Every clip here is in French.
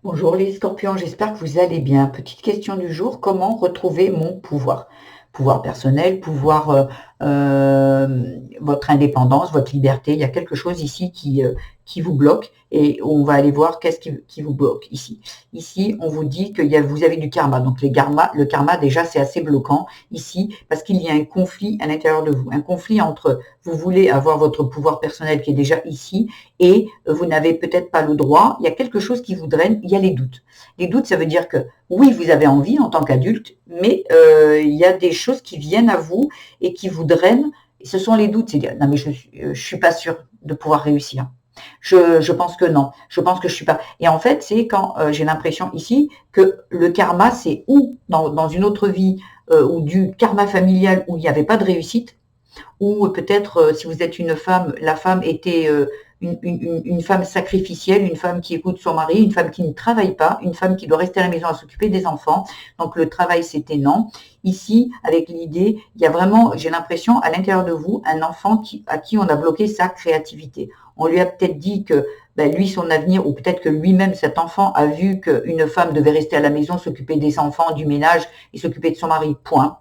Bonjour les scorpions, j'espère que vous allez bien. Petite question du jour, comment retrouver mon pouvoir? Pouvoir personnel, pouvoir, votre indépendance, votre liberté. Il y a quelque chose ici qui vous bloque et on va aller voir qu'est-ce qui vous bloque ici. Ici, on vous dit que vous avez du karma. Donc le karma déjà c'est assez bloquant ici parce qu'il y a un conflit à l'intérieur de vous. Un conflit entre vous voulez avoir votre pouvoir personnel qui est déjà ici et vous n'avez peut-être pas le droit, il y a quelque chose qui vous draine, il y a les doutes. Les doutes, ça veut dire que oui, vous avez envie en tant qu'adulte, mais il y a des choses qui viennent à vous et qui vous drainent. Et ce sont les doutes, c'est dire non mais je suis pas sûre de pouvoir réussir. Je pense que non, je pense que je suis pas. Et en fait, c'est quand j'ai l'impression ici que le karma, c'est ou dans une autre vie ou du karma familial où il n'y avait pas de réussite, ou peut-être si vous êtes une femme, la femme était une femme sacrificielle, une femme qui écoute son mari, une femme qui ne travaille pas, une femme qui doit rester à la maison à s'occuper des enfants. Donc le travail c'était non. Ici, avec l'idée, il y a vraiment, j'ai l'impression, à l'intérieur de vous, un enfant à qui on a bloqué sa créativité. On lui a peut-être dit que lui, son avenir, ou peut-être que lui-même, cet enfant, a vu qu'une femme devait rester à la maison, s'occuper des enfants, du ménage et s'occuper de son mari, point.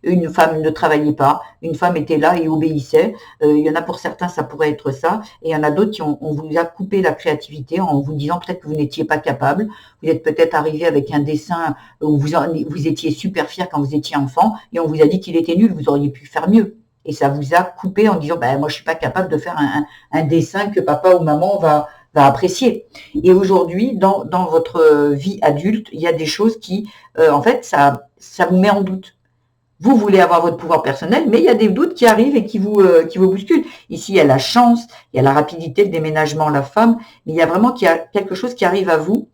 Une femme ne travaillait pas, une femme était là et obéissait. Il y en a pour certains, ça pourrait être ça, et il y en a d'autres qui on vous a coupé la créativité en vous disant peut-être que vous n'étiez pas capable. Vous êtes peut-être arrivé avec un dessin où vous étiez super fier quand vous étiez enfant, et on vous a dit qu'il était nul, vous auriez pu faire mieux. Et ça vous a coupé en disant, moi je suis pas capable de faire un dessin que papa ou maman va apprécier. Et aujourd'hui, dans votre vie adulte, il y a des choses qui, en fait, ça vous met en doute. Vous voulez avoir votre pouvoir personnel, mais il y a des doutes qui arrivent et qui vous bousculent. Ici, il y a la chance, il y a la rapidité, le déménagement, la femme, mais il y a vraiment quelque chose qui arrive à vous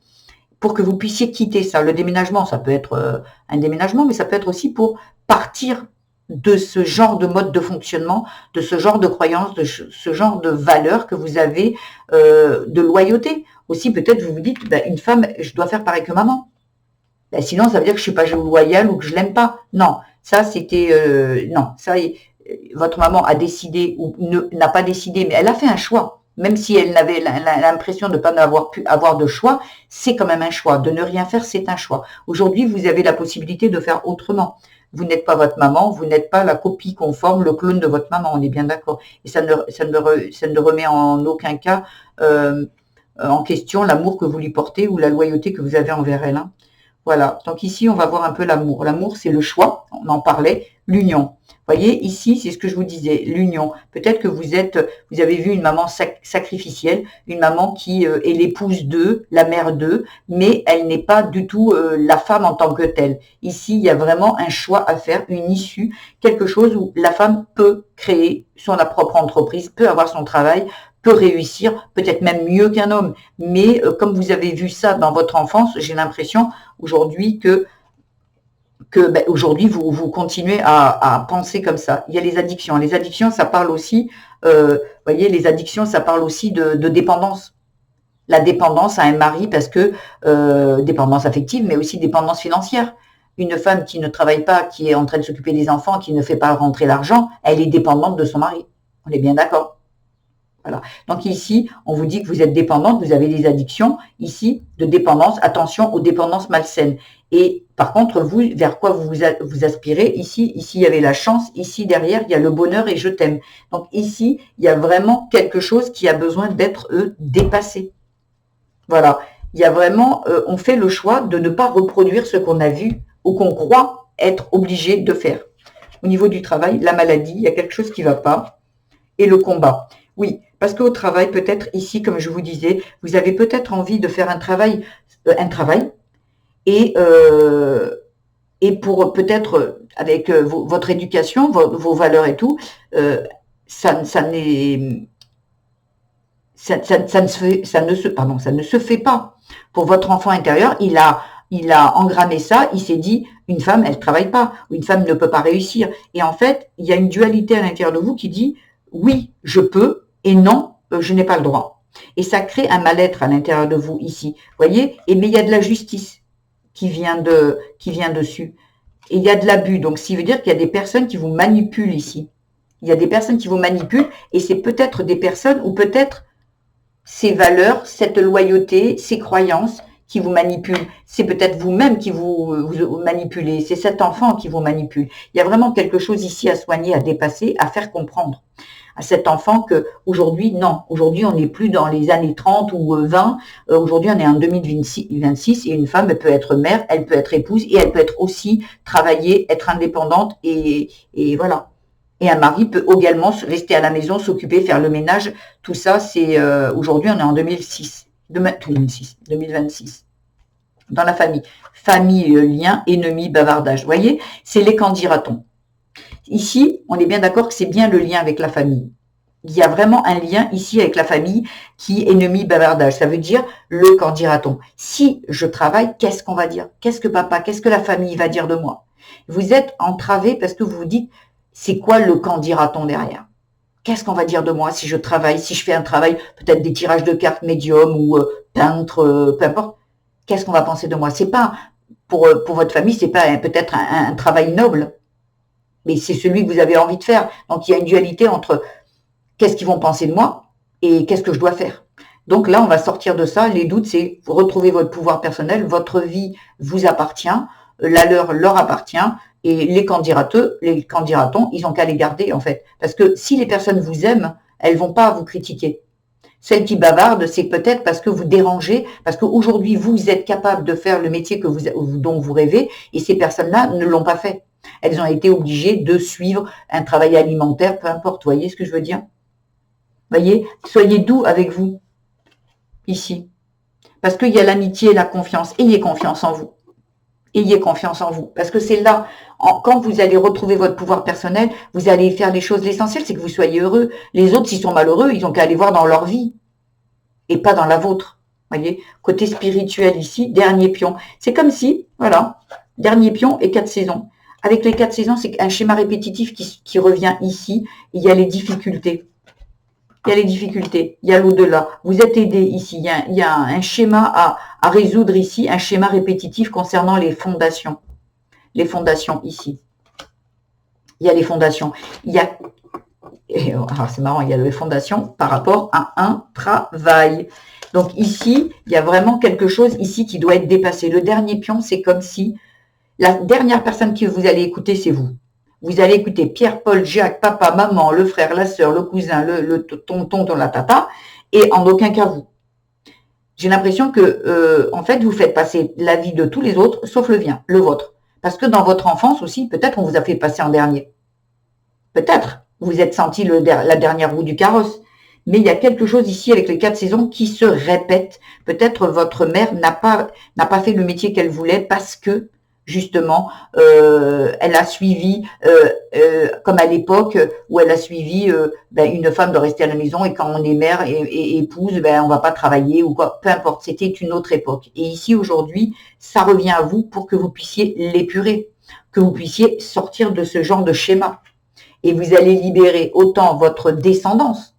pour que vous puissiez quitter ça. Le déménagement, ça peut être un déménagement, mais ça peut être aussi pour partir de ce genre de mode de fonctionnement, de ce genre de croyances, de ce genre de valeurs que vous avez, de loyauté. Aussi, peut-être vous vous dites, une femme, je dois faire pareil que maman. Sinon, ça veut dire que je suis pas loyale ou que je l'aime pas. Non, ça c'était non. Ça, votre maman a décidé ou n'a pas décidé, mais elle a fait un choix. Même si elle n'avait l'impression de ne pas avoir pu avoir de choix, c'est quand même un choix. De ne rien faire, c'est un choix. Aujourd'hui, vous avez la possibilité de faire autrement. Vous n'êtes pas votre maman, vous n'êtes pas la copie conforme, le clone de votre maman, on est bien d'accord. Et ça ne remet en aucun cas en question l'amour que vous lui portez ou la loyauté que vous avez envers elle. Hein. Voilà, donc ici, on va voir un peu l'amour. L'amour, c'est le choix, on en parlait, l'union. Vous voyez, ici, c'est ce que je vous disais, l'union. Peut-être que vous avez vu une maman sacrificielle, une maman qui est l'épouse d'eux, la mère d'eux, mais elle n'est pas du tout la femme en tant que telle. Ici, il y a vraiment un choix à faire, une issue, quelque chose où la femme peut créer son propre entreprise, peut avoir son travail, peut réussir, peut-être même mieux qu'un homme. Mais comme vous avez vu ça dans votre enfance, j'ai l'impression aujourd'hui que aujourd'hui vous continuez à penser comme ça. Il y a les addictions. Les addictions, ça parle aussi, voyez, les addictions, ça parle aussi de dépendance. La dépendance à un mari parce que dépendance affective, mais aussi dépendance financière. Une femme qui ne travaille pas, qui est en train de s'occuper des enfants, qui ne fait pas rentrer l'argent, elle est dépendante de son mari. On est bien d'accord. Voilà. Donc ici, on vous dit que vous êtes dépendante, vous avez des addictions, ici, de dépendance, attention aux dépendances malsaines. Et par contre, vous, vers quoi vous aspirez, ici, il y avait la chance, ici, derrière, il y a le bonheur et je t'aime. Donc ici, il y a vraiment quelque chose qui a besoin d'être dépassé. Voilà. Il y a vraiment, on fait le choix de ne pas reproduire ce qu'on a vu ou qu'on croit être obligé de faire. Au niveau du travail, la maladie, il y a quelque chose qui ne va pas. Et le combat. Oui, parce qu'au travail, peut-être ici, comme je vous disais, vous avez peut-être envie de faire un travail et, pour peut-être avec votre éducation, vos valeurs et tout, ça ne se fait pas. Pour votre enfant intérieur, il a engrammé ça, il s'est dit, une femme, elle travaille pas, ou une femme ne peut pas réussir. Et en fait, il y a une dualité à l'intérieur de vous qui dit, oui, je peux, et non, je n'ai pas le droit. Et ça crée un mal-être à l'intérieur de vous ici, voyez. Mais il y a de la justice qui vient dessus. Et il y a de l'abus, donc ça veut dire qu'il y a des personnes qui vous manipulent ici. Il y a des personnes qui vous manipulent, et c'est peut-être des personnes, ou peut-être ces valeurs, cette loyauté, ces croyances qui vous manipule, c'est peut-être vous-même qui vous manipulez, c'est cet enfant qui vous manipule. Il y a vraiment quelque chose ici à soigner, à dépasser, à faire comprendre à cet enfant que aujourd'hui, non, aujourd'hui on n'est plus dans les années 30 ou 20, aujourd'hui on est en 2026 et une femme elle peut être mère, elle peut être épouse et elle peut être aussi travailler, être indépendante et voilà. Et un mari peut également rester à la maison, s'occuper, faire le ménage. Tout ça, c'est aujourd'hui on est en 2026, dans la famille. Famille, lien, ennemi, bavardage. Vous voyez, c'est les qu'en dira-t-on. Ici, on est bien d'accord que c'est bien le lien avec la famille. Il y a vraiment un lien ici avec la famille qui est ennemi, bavardage. Ça veut dire le qu'en dira-t-on. Si je travaille, qu'est-ce qu'on va dire? Qu'est-ce que papa, qu'est-ce que la famille va dire de moi? Vous êtes entravé parce que vous vous dites, c'est quoi le qu'en dira-t-on derrière? Qu'est-ce qu'on va dire de moi si je travaille, si je fais un travail, peut-être des tirages de cartes médium ou peintre, peu importe. Qu'est-ce qu'on va penser de moi? C'est pas pour votre famille, c'est pas peut-être un travail noble, mais c'est celui que vous avez envie de faire. Donc il y a une dualité entre qu'est-ce qu'ils vont penser de moi et qu'est-ce que je dois faire. Donc là, on va sortir de ça. Les doutes, c'est retrouver votre pouvoir personnel. Votre vie vous appartient, la leur appartient. Et les candidateux, les candidatons, ils ont qu'à les garder en fait. Parce que si les personnes vous aiment, elles vont pas vous critiquer. Celles qui bavardent, c'est peut-être parce que vous dérangez, parce qu'aujourd'hui, vous êtes capable de faire le métier dont vous rêvez, et ces personnes-là ne l'ont pas fait. Elles ont été obligées de suivre un travail alimentaire, peu importe. Vous voyez ce que je veux dire? Voyez, soyez doux avec vous, ici. Parce qu'il y a l'amitié et la confiance. Ayez confiance en vous. Ayez confiance en vous. Parce que c'est là, quand vous allez retrouver votre pouvoir personnel, vous allez faire les choses. L'essentiel, c'est que vous soyez heureux. Les autres, s'ils sont malheureux, ils ont qu'à aller voir dans leur vie. Et pas dans la vôtre. Voyez, côté spirituel ici, dernier pion. C'est comme si, voilà, dernier pion et 4 saisons. Avec les 4 saisons, c'est un schéma répétitif qui revient ici. Il y a les difficultés. Il y a les difficultés, il y a l'au-delà. Vous êtes aidé ici. Il y a un schéma à résoudre ici, un schéma répétitif concernant les fondations. Les fondations ici. Il y a les fondations. Il y a, c'est marrant, il y a les fondations par rapport à un travail. Donc ici, il y a vraiment quelque chose ici qui doit être dépassé. Le dernier pion, c'est comme si la dernière personne que vous allez écouter, c'est vous. Vous allez écouter Pierre, Paul, Jacques, papa, maman, le frère, la sœur, le cousin, le tonton, la tata, et en aucun cas vous. J'ai l'impression que, en fait, vous faites passer la vie de tous les autres, sauf le vôtre. Parce que dans votre enfance aussi, peut-être on vous a fait passer en dernier. Peut-être. Vous êtes senti la dernière roue du carrosse. Mais il y a quelque chose ici avec les 4 saisons qui se répète. Peut-être votre mère n'a pas fait le métier qu'elle voulait parce que justement, elle a suivi, comme à l'époque où elle a suivi une femme de rester à la maison et quand on est mère et épouse, on va pas travailler ou quoi, peu importe, c'était une autre époque. Et ici, aujourd'hui, ça revient à vous pour que vous puissiez l'épurer, que vous puissiez sortir de ce genre de schéma. Et vous allez libérer autant votre descendance,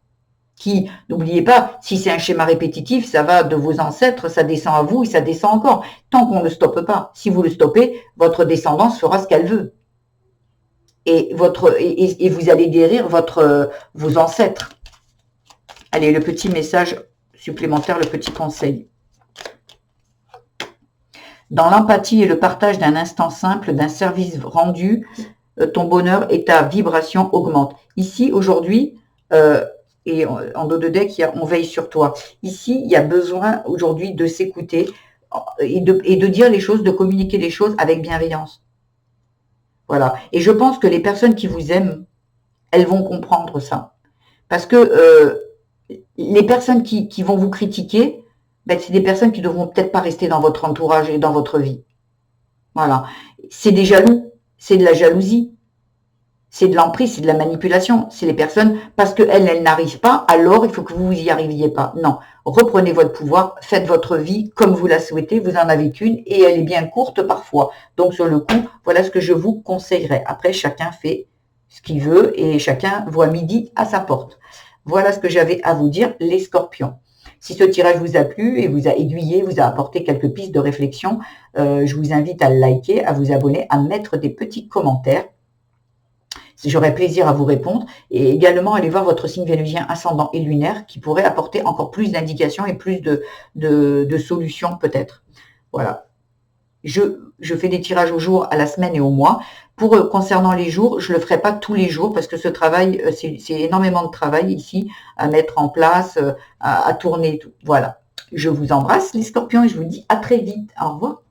qui, n'oubliez pas, si c'est un schéma répétitif, ça va de vos ancêtres, ça descend à vous et ça descend encore. Tant qu'on ne stoppe pas. Si vous le stoppez, votre descendance fera ce qu'elle veut. Et vous allez guérir vos ancêtres. Allez, le petit message supplémentaire, le petit conseil. Dans l'empathie et le partage d'un instant simple, d'un service rendu, ton bonheur et ta vibration augmentent. Ici, aujourd'hui, et en dos de deck, on veille sur toi. Ici, il y a besoin aujourd'hui de s'écouter et de dire les choses, de communiquer les choses avec bienveillance. Voilà. Et je pense que les personnes qui vous aiment, elles vont comprendre ça. Parce que les personnes qui vont vous critiquer, c'est des personnes qui ne devront peut-être pas rester dans votre entourage et dans votre vie. Voilà. C'est des jaloux, c'est de la jalousie. C'est de l'emprise, c'est de la manipulation. C'est les personnes, parce qu'elles n'arrivent pas, alors il faut que vous y arriviez pas. Non, reprenez votre pouvoir, faites votre vie comme vous la souhaitez, vous en avez qu'une et elle est bien courte parfois. Donc sur le coup, voilà ce que je vous conseillerais. Après, chacun fait ce qu'il veut et chacun voit midi à sa porte. Voilà ce que j'avais à vous dire, les scorpions. Si ce tirage vous a plu et vous a aiguillé, vous a apporté quelques pistes de réflexion, je vous invite à le liker, à vous abonner, à mettre des petits commentaires. J'aurai plaisir à vous répondre et également aller voir votre signe vénusien ascendant et lunaire qui pourrait apporter encore plus d'indications et plus de solutions peut-être. Voilà. Je fais des tirages au jour, à la semaine et au mois. Pour concernant les jours, je ne le ferai pas tous les jours parce que ce travail, c'est énormément de travail ici à mettre en place, à tourner. Tout. Voilà. Je vous embrasse les scorpions et je vous dis à très vite. Au revoir.